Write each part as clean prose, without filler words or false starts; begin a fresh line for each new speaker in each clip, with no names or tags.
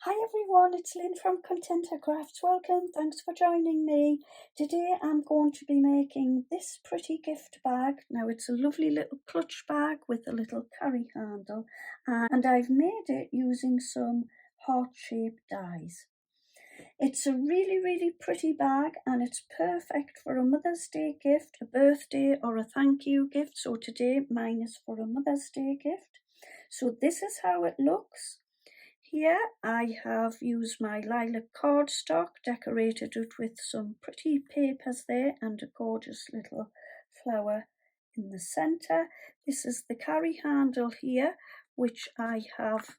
Hi everyone, it's Lynn from Enchanted Crafts. Welcome, thanks for joining me. Today I'm going to be making this pretty gift bag. Now it's a lovely little clutch bag with a little carry handle, and I've made it using some heart-shaped dies. It's a really pretty bag and it's perfect for a Mother's Day gift, a birthday or a thank you gift. So today mine is for a Mother's Day gift. So this is how it looks. Here I have used my lilac cardstock, decorated it with some pretty papers there and a gorgeous little flower in the centre. This is the carry handle here, which I have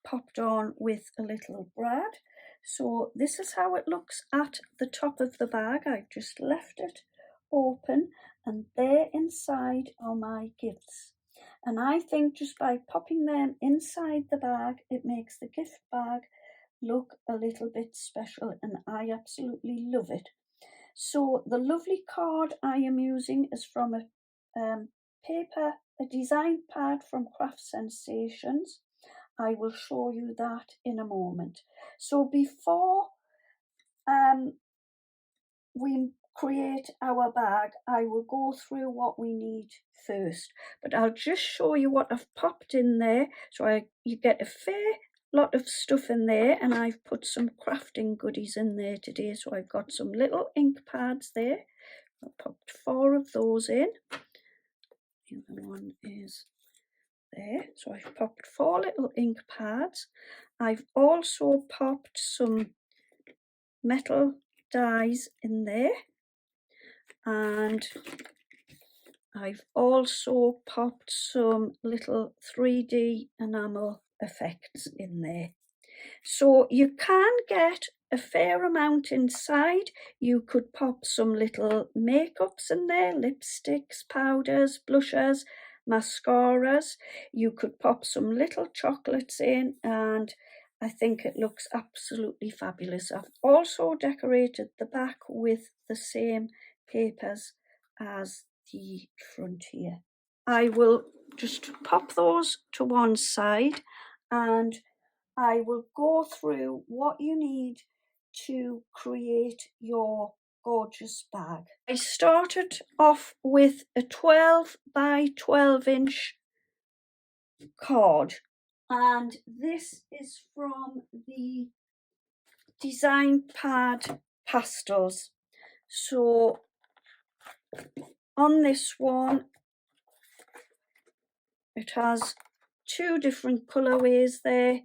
popped on with a little brad. So this is how it looks at the top of the bag. I've just left it open and there inside are my gifts. And I think just by popping them inside the bag, it makes the gift bag look a little bit special and I absolutely love it. So the lovely card I am using is from a design pad from Craft Sensations. I will show you that in a moment. So before we create our bag, I will go through what we need first, but I'll just show you what I've popped in there. So you get a fair lot of stuff in there, and I've put some crafting goodies in there today. So I've got some little ink pads there. I popped 4 of those in. The other one is there. So I've popped 4 little ink pads. I've also popped some metal dies in there, and I've also popped some little 3D enamel effects in there. So you can get a fair amount inside. You could pop some little makeups in there, lipsticks, powders, blushers, mascaras. You could pop some little chocolates in, and I think it looks absolutely fabulous. I've also decorated the back with the same papers as the front here. I will just pop those to one side and I will go through what you need to create your gorgeous bag. I started off with a 12 by 12 inch card, and this is from the design pad Pastels. So on this one it has 2 different colorways there,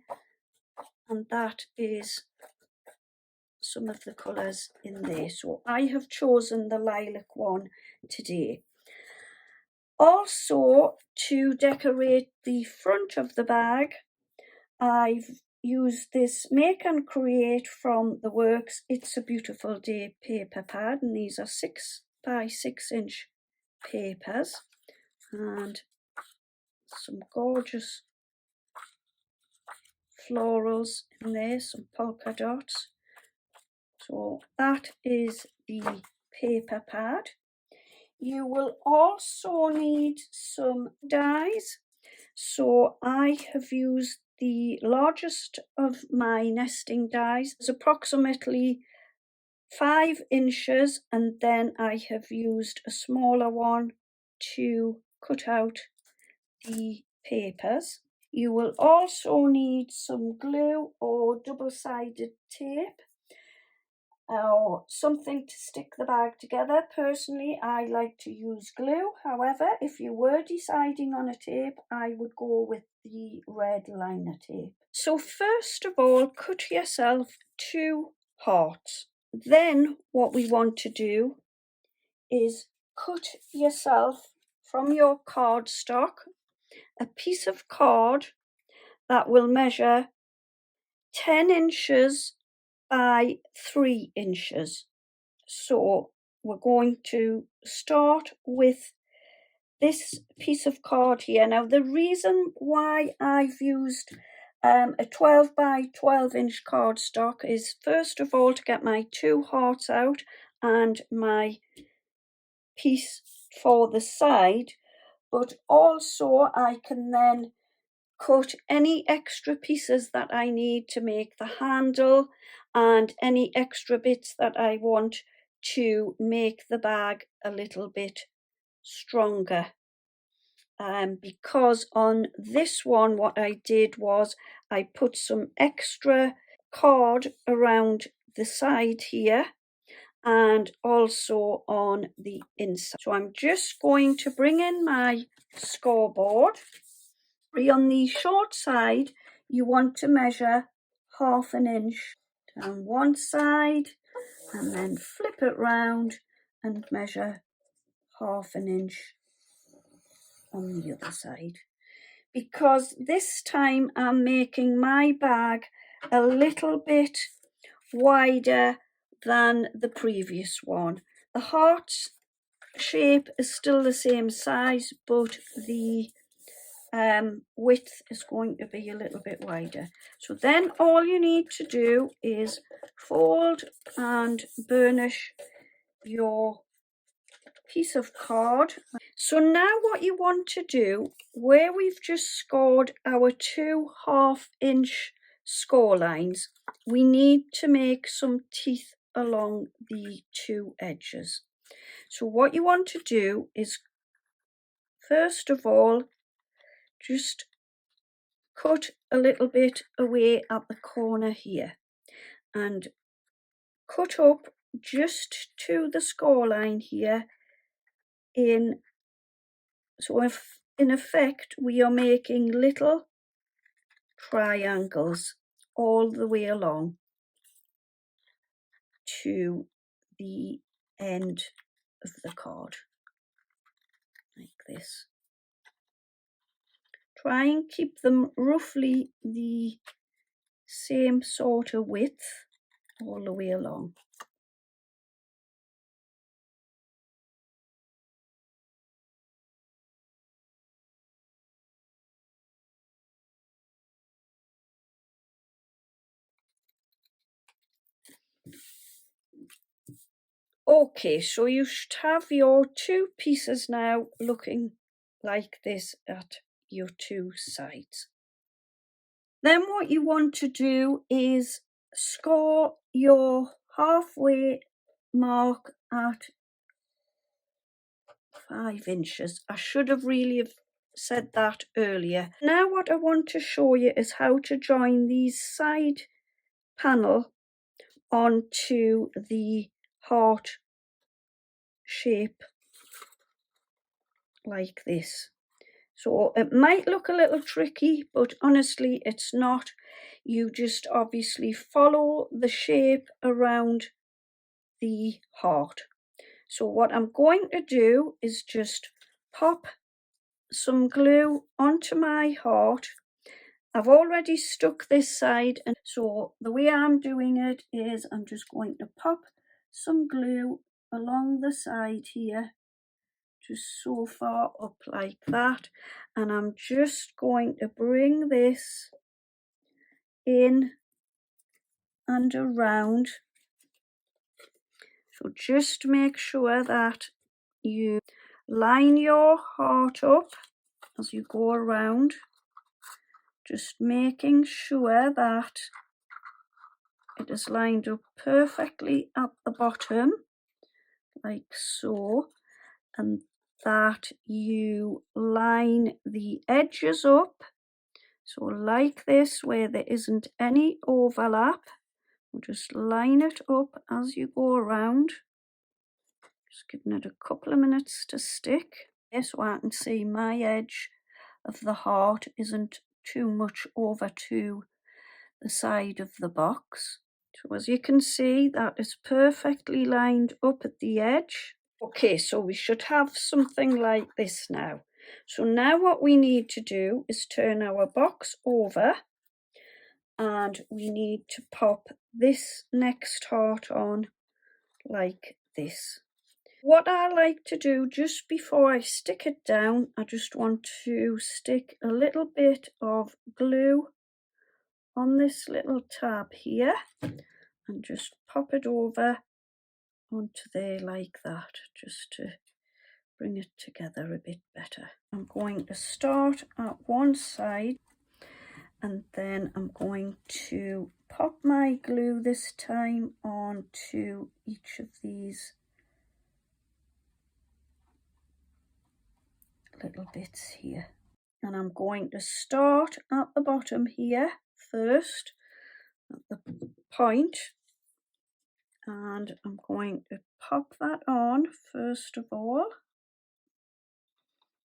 and that is some of the colours in there. So I have chosen the lilac one today. Also, to decorate the front of the bag, I've used this Make and Create from the Works It's a Beautiful Day paper pad, and these are 6 by 6 inch papers, and some gorgeous florals in there, some polka dots. So that is the paper pad. You will also need some dies. So I have used the largest of my nesting dies. It's approximately 5 inches, and then I have used a smaller one to cut out the papers. You will also need some glue or double-sided tape, or something to stick the bag together. Personally, I like to use glue. However, if you were deciding on a tape, I would go with the red liner tape. So first of all, cut yourself 2 hearts. Then what we want to do is cut yourself from your cardstock a piece of card that will measure 10 inches by 3 inches. So we're going to start with this piece of card here. Now the reason why I've used a 12 by 12 inch cardstock is, first of all, to get my 2 hearts out and my piece for the side, but also I can then cut any extra pieces that I need to make the handle and any extra bits that I want to make the bag a little bit stronger. Because on this one what I did was I put some extra card around the side here and also on the inside. So I'm just going to bring in my scoreboard. On the short side you want to measure 1/2 inch down one side and then flip it round and measure 1/2 inch on the other side. Because this time I'm making my bag a little bit wider than the previous one. The heart shape is still the same size, but the width is going to be a little bit wider. So then all you need to do is fold and burnish your piece of card. So now what you want to do, where we've just scored our 2 1/2 inch score lines, we need to make some teeth along the two edges. So what you want to do is, first of all, just cut a little bit away at the corner here and cut up just to the score line here. So if in effect we are making little triangles all the way along to the end of the card, like this. Try and keep them roughly the same sort of width all the way along. Okay, so you should have your two pieces now looking like this at your two sides. Then what you want to do is score your halfway mark at 5 inches. I should have really said that earlier. Now what I want to show you is how to join these side panel onto the heart shape like this. So it might look a little tricky, but honestly it's not. You just obviously follow the shape around the heart. So what I'm going to do is just pop some glue onto my heart. I've already stuck this side, and so the way I'm doing it is I'm just going to pop some glue along the side here, just so far up like that, and I'm just going to bring this in and around. So just make sure that you line your heart up as you go around, just making sure that it is lined up perfectly at the bottom like so, and that you line the edges up, so like this, where there isn't any overlap. We'll just line it up as you go around, just giving it a couple of minutes to stick. So I can see my edge of the heart isn't too much over to the side of the box. So as you can see, that is perfectly lined up at the edge. Okay, so we should have something like this now. So now what we need to do is turn our box over, and we need to pop this next heart on like this. What I like to do just before I stick it down, I just want to stick a little bit of glue on this little tab here and just pop it over onto there like that, just to bring it together a bit better. I'm going to start at one side And then I'm going to pop my glue this time onto each of these little bits here. And I'm going to start at the bottom here first, at the point, and I'm going to pop that on first of all.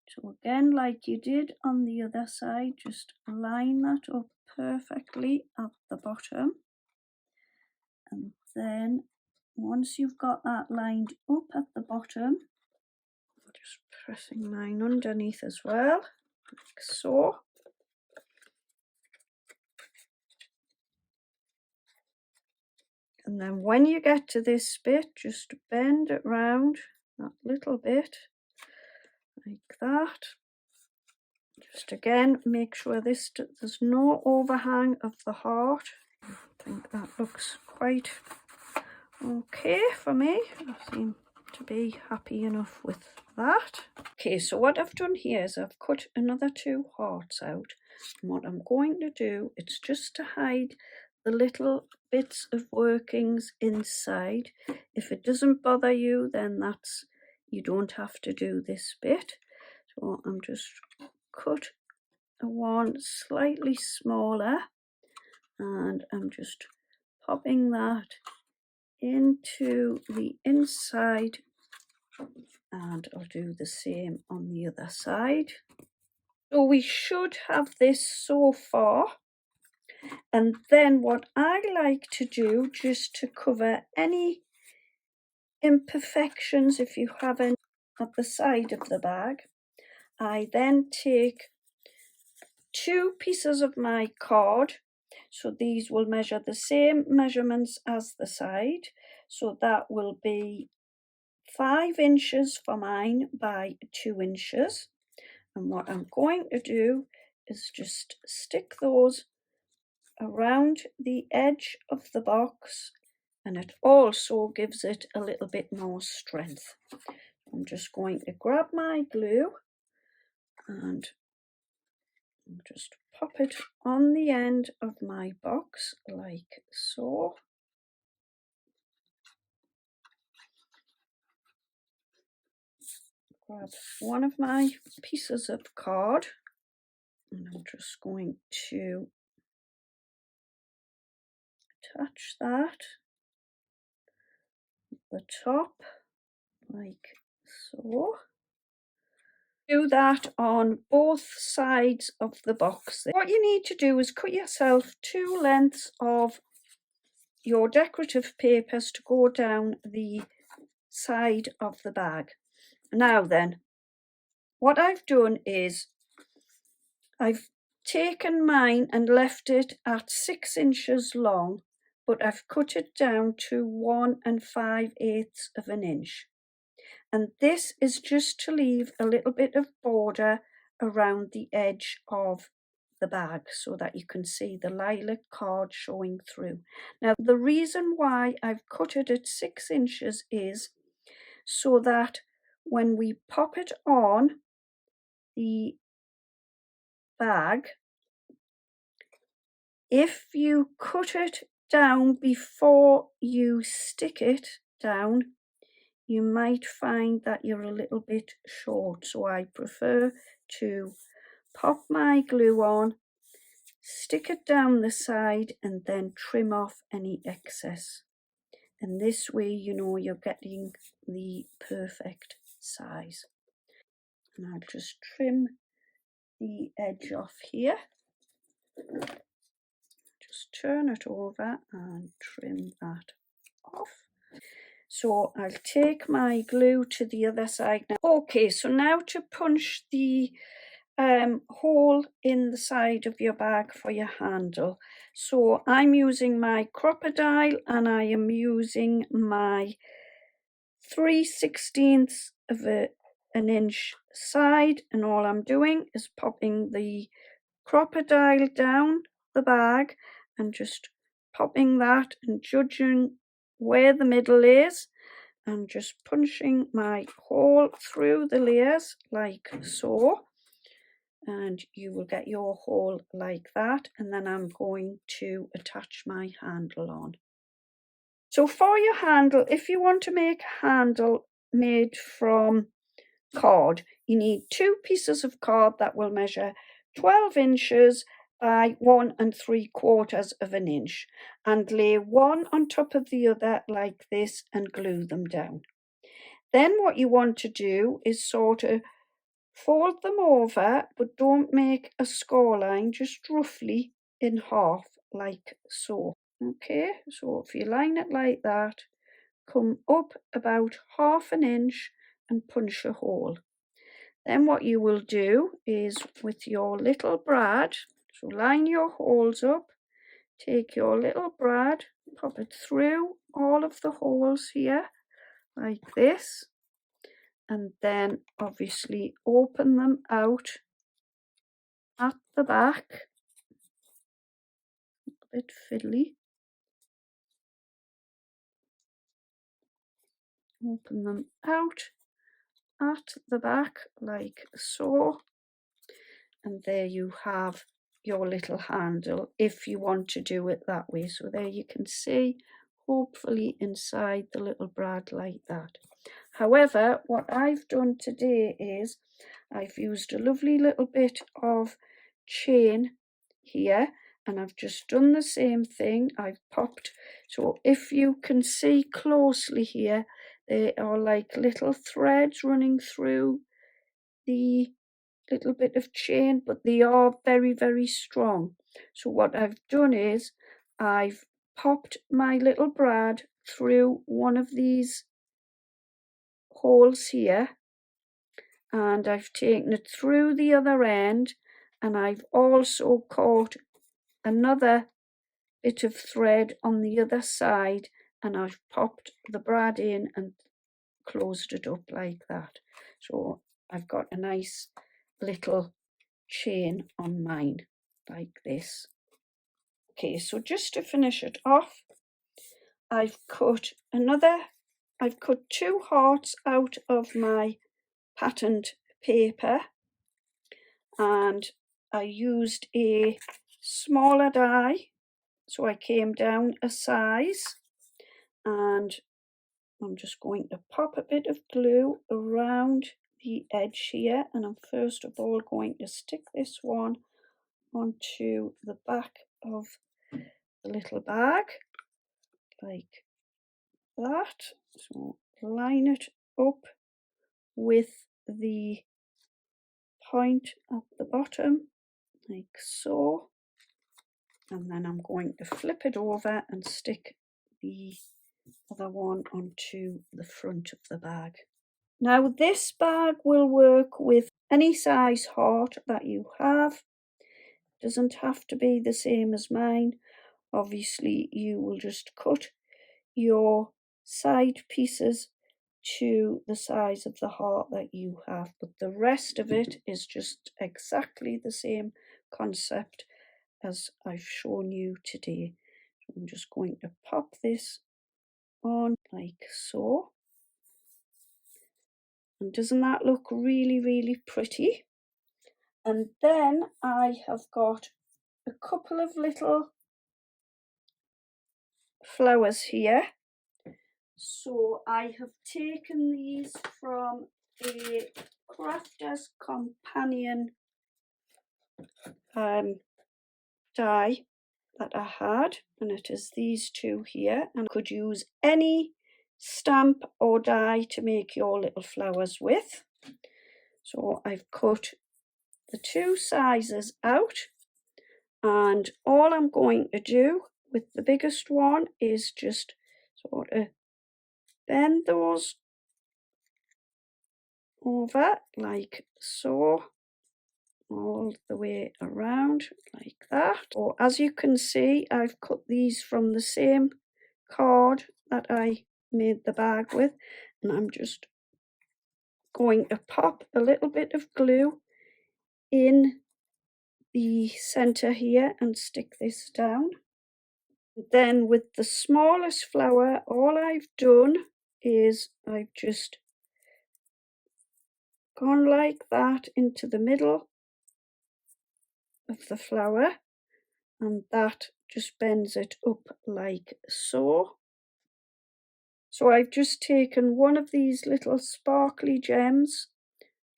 So again, like you did on the other side, just line that up perfectly at the bottom. And then once you've got that lined up at the bottom, just pressing mine underneath as well, like so. And then when you get to this bit, just bend it round that little bit, like that. Just again, make sure there's no overhang of the heart. I think that looks quite okay for me. I seem to be happy enough with that. Okay, so what I've done here is I've cut another 2 hearts out. And what I'm going to do, it's just to hide the little bits of workings inside. If it doesn't bother you, then you don't have to do this bit. So I'm just cut one slightly smaller, and I'm just popping that into the inside, and I'll do the same on the other side. So we should have this so far, and then what I like to do, just to cover any imperfections if you have any at the side of the bag, I then take 2 pieces of my card. So these will measure the same measurements as the side. So that will be 5 inches for mine by 2 inches. And what I'm going to do is just stick those around the edge of the box, and it also gives it a little bit more strength. I'm just going to grab my glue and just pop it on the end of my box like so. Grab one of my pieces of card, and I'm just going to attach that at the top like so. Do that on both sides of the box. What you need to do is cut yourself 2 lengths of your decorative papers to go down the side of the bag. Now then, what I've done is I've taken mine and left it at 6 inches long, but I've cut it down to 1 5/8 of an inch. And this is just to leave a little bit of border around the edge of the bag so that you can see the lilac card showing through. Now, the reason why I've cut it at 6 inches is so that when we pop it on the bag, if you cut it down before you stick it down, you might find that you're a little bit short. So I prefer to pop my glue on, stick it down the side, and then trim off any excess. And this way, you know, you're getting the perfect size. And I'll just trim the edge off here. Just turn it over and trim that off. So I'll take my glue to the other side now. Okay, so now to punch the hole in the side of your bag for your handle. So I'm using my crocodile, and I am using my 3/16 of an inch side, and all I'm doing is popping the crocodile down the bag and just popping that and judging where the middle is, and just punching my hole through the layers like so. and you will get your hole like that, and then I'm going to attach my handle on. So for your handle, if you want to make a handle made from card, you need 2 pieces of card that will measure 12 inches by 1 3/4 of an inch, and lay one on top of the other like this and glue them down. Then what you want to do is sort of fold them over, but don't make a score line, just roughly in half like so. Okay, so if you line it like that, come up about half an inch and punch a hole. Then what you will do is with your little brad, so line your holes up, take your little brad, pop it through all of the holes here like this, and then obviously open them out at the back, a bit fiddly. Open them out at the back like so, and there you have your little handle if you want to do it that way. So there you can see hopefully inside the little brad like that. However, what I've done today is I've used a lovely little bit of chain here, and I've just done the same thing. I've popped, so if you can see closely here, they are like little threads running through the little bit of chain, but they are very, very strong. So what I've done is I've popped my little brad through one of these holes here, and I've taken it through the other end, and I've also caught another bit of thread on the other side, and I've popped the brad in and closed it up like that. So I've got a nice little chain on mine like this. Okay, so just to finish it off, I've cut 2 hearts out of my patterned paper, and I used a smaller die, so I came down a size, and I'm just going to pop a bit of glue around the edge here, and I'm first of all going to stick this one onto the back of the little bag like that. So line it up with the point at the bottom like so, and then I'm going to flip it over and stick the other one onto the front of the bag. Now this bag will work with any size heart that you have. Doesn't have to be the same as mine. Obviously you will just cut your side pieces to the size of the heart that you have, but the rest of it is just exactly the same concept as I've shown you today. I'm just going to pop this on like so. And doesn't that look really, really pretty? And then I have got a couple of little flowers here. So I have taken these from a Crafter's Companion die that I had, and it is these two here, and could use any stamp or die to make your little flowers with. So I've cut the 2 sizes out, and all I'm going to do with the biggest one is just sort of bend those over like so, all the way around like that. Or as you can see, I've cut these from the same card that I made the bag with, and I'm just going to pop a little bit of glue in the center here and stick this down. Then with the smallest flower, all I've done is I've just gone like that into the middle of the flower, and that just bends it up like so. So I've just taken one of these little sparkly gems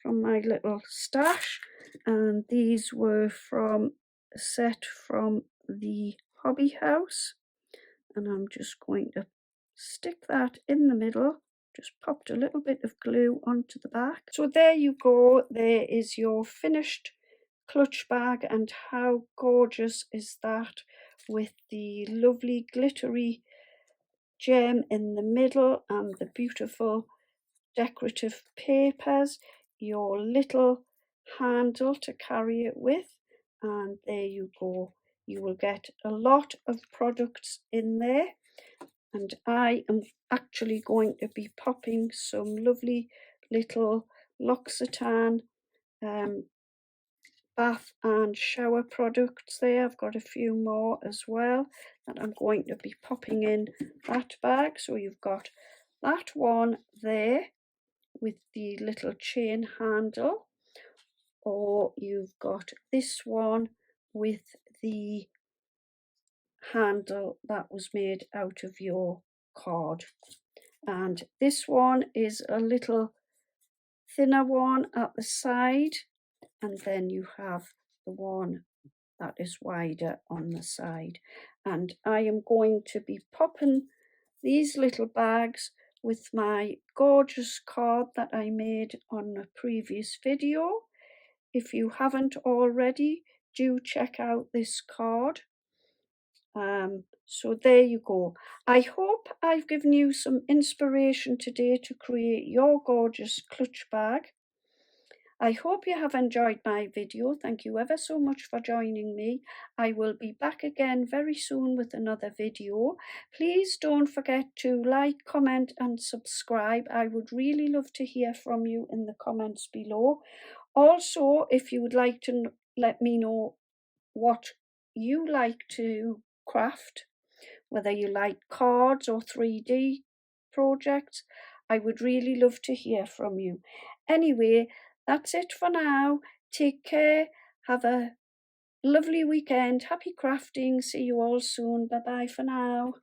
from my little stash, and these were from a set from the hobby house, and I'm just going to stick that in the middle. Just popped a little bit of glue onto the back. So there you go, there is your finished clutch bag, and how gorgeous is that, with the lovely glittery gem in the middle and the beautiful decorative papers, your little handle to carry it with, and there you go. You will get a lot of products in there, and I am actually going to be popping some lovely little L'Occitane bath and shower products there. I've got a few more as well that I'm going to be popping in that bag. So you've got that one there with the little chain handle, or you've got this one with the handle that was made out of your card, and this one is a little thinner one at the side, and then you have the one that is wider on the side. And I am going to be popping these little bags with my gorgeous card that I made on a previous video. If you haven't already, do check out this card. So there you go. I hope I've given you some inspiration today to create your gorgeous clutch bag. I hope you have enjoyed my video. Thank you ever so much for joining me. I will be back again very soon with another video. Please don't forget to like, comment and subscribe. I would really love to hear from you in the comments below. Also, if you would like to let me know what you like to craft, whether you like cards or 3D projects, I would really love to hear from you. Anyway, that's it for now. Take care. Have a lovely weekend. Happy crafting. See you all soon. Bye bye for now.